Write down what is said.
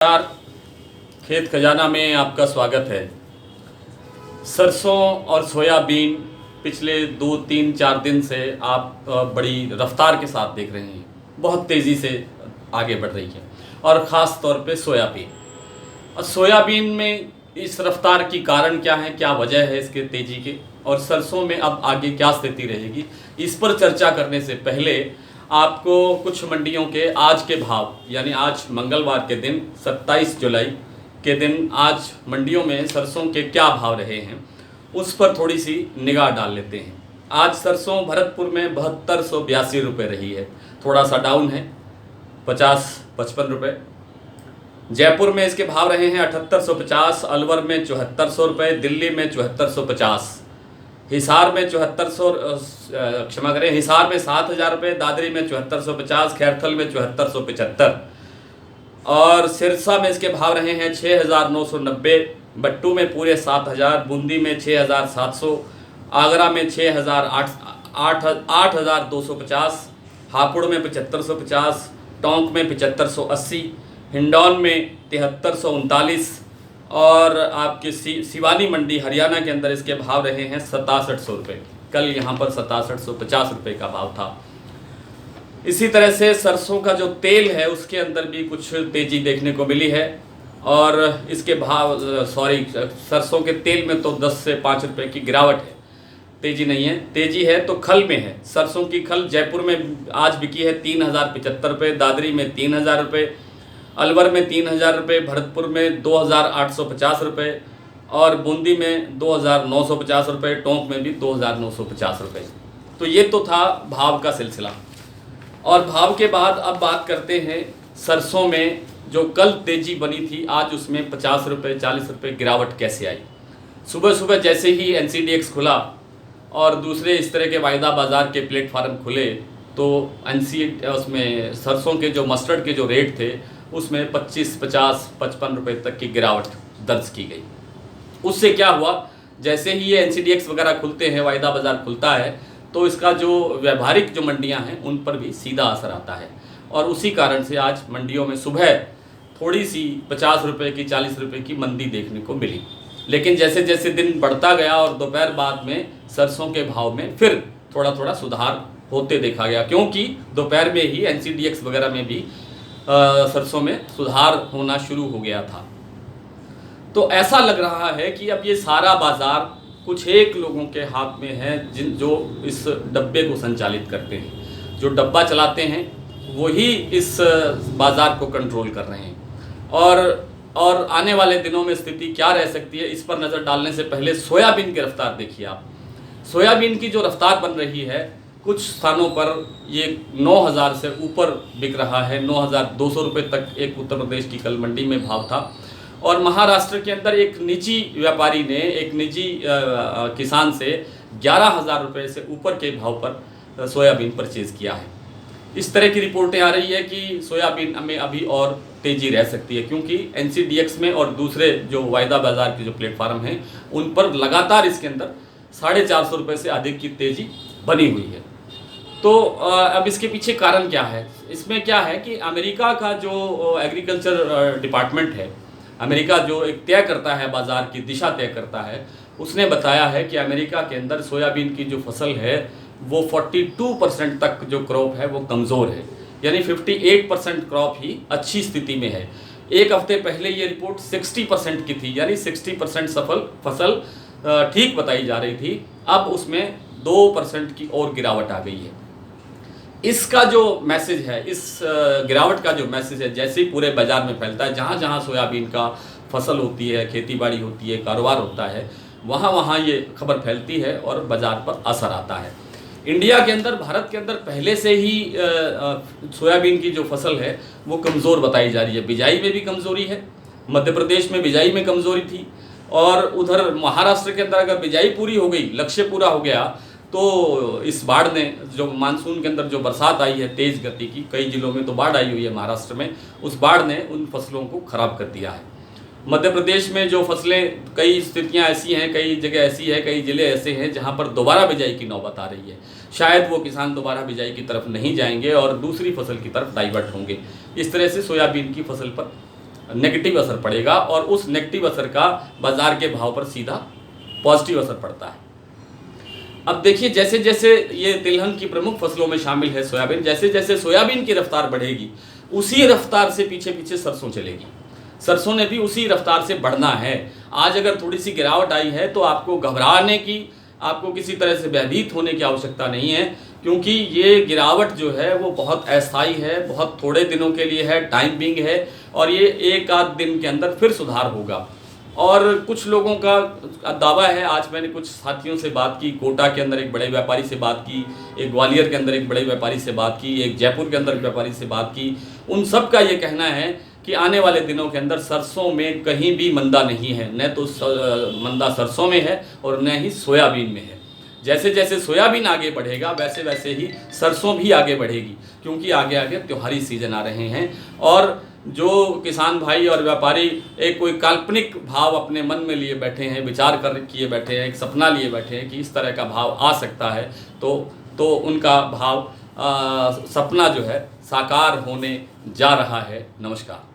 नमस्कार। खेत खजाना में आपका स्वागत है। सरसों और सोयाबीन पिछले 2, 3, 4 दिन से आप बड़ी रफ्तार के साथ देख रहे हैं, बहुत तेज़ी से आगे बढ़ रही है। और ख़ास तौर पे सोयाबीन में इस रफ्तार की कारण क्या है, क्या वजह है इसके तेज़ी के, और सरसों में अब आगे क्या स्थिति रहेगी, इस पर चर्चा करने से पहले आपको कुछ मंडियों के आज के भाव, यानी आज मंगलवार के दिन 27 जुलाई के दिन आज मंडियों में सरसों के क्या भाव रहे हैं उस पर थोड़ी सी निगाह डाल लेते हैं। आज सरसों भरतपुर में 7282 रुपये रही है, थोड़ा सा डाउन है, 50-55 रुपये। जयपुर में इसके भाव रहे हैं 7850, अलवर में 7400 रुपये, दिल्ली में 7450, हिसार में 7000 रुपये, दादरी में 7450, खैरथल में 7475 और सिरसा में इसके भाव रहे हैं 6990, बट्टू में पूरे 7000, बूंदी में 6700, आगरा में 8250, हापुड़ में 7550, टोंक में 7580, हिंडौन में 7339 और आपके सिवानी मंडी हरियाणा के अंदर इसके भाव रहे हैं 6700 रुपये। कल यहाँ पर 6750 रुपये का भाव था। इसी तरह से सरसों का जो तेल है उसके अंदर भी कुछ तेज़ी देखने को मिली है और इसके भाव सरसों के तेल में तो 10 से 5 रुपये की गिरावट है, तेज़ी नहीं है। तेज़ी है तो खल में है। सरसों की खल जयपुर में आज बिकी है 3075 रुपये, दादरी में 3000 रुपये, अलवर में 3000 रुपये, भरतपुर में 2850 रुपये और बूंदी में 2950 रुपये, टोंक में भी 2950 रुपये। तो ये तो था भाव का सिलसिला। और भाव के बाद अब बात करते हैं सरसों में जो कल तेज़ी बनी थी, आज उसमें 50 रुपये 40 रुपये गिरावट कैसे आई। सुबह सुबह जैसे ही NCDX खुला और दूसरे इस तरह के वायदा बाज़ार के प्लेटफार्म खुले तो उसमें सरसों के जो मस्टर्ड के जो रेट थे उसमें 25, 50, 55 रुपये तक की गिरावट दर्ज की गई। उससे क्या हुआ, जैसे ही ये NCDX वगैरह खुलते हैं, वायदा बाज़ार खुलता है, तो इसका जो व्यावहारिक जो मंडियां हैं उन पर भी सीधा असर आता है। और उसी कारण से आज मंडियों में सुबह थोड़ी सी 50 रुपये की 40 रुपये की मंदी देखने को मिली, लेकिन जैसे जैसे दिन बढ़ता गया और दोपहर बाद में सरसों के भाव में फिर थोड़ा थोड़ा सुधार होते देखा गया, क्योंकि दोपहर में ही NCDX वगैरह में भी सरसों में सुधार होना शुरू हो गया था। तो ऐसा लग रहा है कि अब ये सारा बाज़ार कुछ एक लोगों के हाथ में है जो इस डब्बे को संचालित करते हैं। जो डब्बा चलाते हैं वही इस बाज़ार को कंट्रोल कर रहे हैं। और आने वाले दिनों में स्थिति क्या रह सकती है, इस पर नज़र डालने से पहले सोयाबीन की रफ्तार देखिए आप। सोयाबीन की जो रफ्तार बन रही है, कुछ स्थानों पर ये 9000 से ऊपर बिक रहा है। 9200 रुपये तक एक उत्तर प्रदेश की कल मंडी में भाव था। और महाराष्ट्र के अंदर एक निजी व्यापारी ने एक निजी किसान से 11,000 रुपये से ऊपर के भाव पर सोयाबीन परचेज़ किया है। इस तरह की रिपोर्टें आ रही है कि सोयाबीन में अभी और तेज़ी रह सकती है, क्योंकि NCDX में और दूसरे जो वायदा बाज़ार के जो प्लेटफार्म हैं उन पर लगातार इसके अंदर 450 रुपये से अधिक की तेज़ी बनी हुई है। तो अब इसके पीछे कारण क्या है? इसमें क्या है कि अमेरिका का जो एग्रीकल्चर डिपार्टमेंट है, अमेरिका जो एक तय करता है, बाज़ार की दिशा तय करता है, उसने बताया है कि अमेरिका के अंदर सोयाबीन की जो फसल है वो 42% तक जो क्रॉप है वो कमज़ोर है, यानी 58% क्रॉप ही अच्छी स्थिति में है। एक हफ्ते पहले ये रिपोर्ट 60% की थी, यानी 60% फसल ठीक बताई जा रही थी। अब उसमें 2% की और गिरावट आ गई है। इसका जो मैसेज है, इस गिरावट का जो मैसेज है, जैसे ही पूरे बाज़ार में फैलता है, जहाँ जहाँ सोयाबीन का फसल होती है, खेतीबाड़ी होती है, कारोबार होता है, वहाँ वहाँ ये खबर फैलती है और बाज़ार पर असर आता है। इंडिया के अंदर, भारत के अंदर पहले से ही सोयाबीन की जो फसल है वो कमज़ोर बताई जा रही है। बिजाई में भी कमज़ोरी है, मध्य प्रदेश में बिजाई में कमज़ोरी थी, और उधर महाराष्ट्र के अंदर अगर बिजाई पूरी हो गई, लक्ष्य पूरा हो गया, तो इस बाढ़ ने, जो मानसून के अंदर जो बरसात आई है तेज़ गति की, कई जिलों में तो बाढ़ आई हुई है महाराष्ट्र में, उस बाढ़ ने उन फसलों को ख़राब कर दिया है। मध्य प्रदेश में जो फसलें, कई स्थितियां ऐसी हैं, कई जगह ऐसी है, कई ज़िले ऐसे हैं जहां पर दोबारा बिजाई की नौबत आ रही है। शायद वो किसान दोबारा बिजाई की तरफ नहीं जाएंगे और दूसरी फसल की तरफ डाइवर्ट होंगे। इस तरह से सोयाबीन की फसल पर नेगेटिव असर पड़ेगा और उस नेगेटिव असर का बाज़ार के भाव पर सीधा पॉजिटिव असर पड़ता है। अब देखिए, जैसे जैसे ये तिलहन की प्रमुख फसलों में शामिल है सोयाबीन, जैसे जैसे सोयाबीन की रफ्तार बढ़ेगी उसी रफ्तार से पीछे पीछे सरसों चलेगी। सरसों ने भी उसी रफ्तार से बढ़ना है। आज अगर थोड़ी सी गिरावट आई है तो आपको घबराने की, आपको किसी तरह से भयभीत होने की आवश्यकता नहीं है, क्योंकि ये गिरावट जो है वो बहुत अस्थायी है, बहुत थोड़े दिनों के लिए है, टाइम बिंग है, और ये एक आध दिन के अंदर फिर सुधार होगा। और कुछ लोगों का दावा है, आज मैंने कुछ साथियों से बात की, कोटा के अंदर एक बड़े व्यापारी से बात की, एक ग्वालियर के अंदर एक बड़े व्यापारी से बात की, एक जयपुर के अंदर एक व्यापारी से बात की, उन सब का ये कहना है कि आने वाले दिनों के अंदर सरसों में कहीं भी मंदा नहीं है, न तो मंदा सरसों में है और न ही सोयाबीन में है। जैसे जैसे सोयाबीन आगे बढ़ेगा वैसे वैसे ही सरसों भी आगे बढ़ेगी, क्योंकि आगे आगे त्योहारी सीजन आ रहे हैं। और जो किसान भाई और व्यापारी एक कोई काल्पनिक भाव अपने मन में लिए बैठे हैं, विचार कर किए बैठे हैं, एक सपना लिए बैठे हैं कि इस तरह का भाव आ सकता है, तो उनका भाव सपना जो है साकार होने जा रहा है। नमस्कार।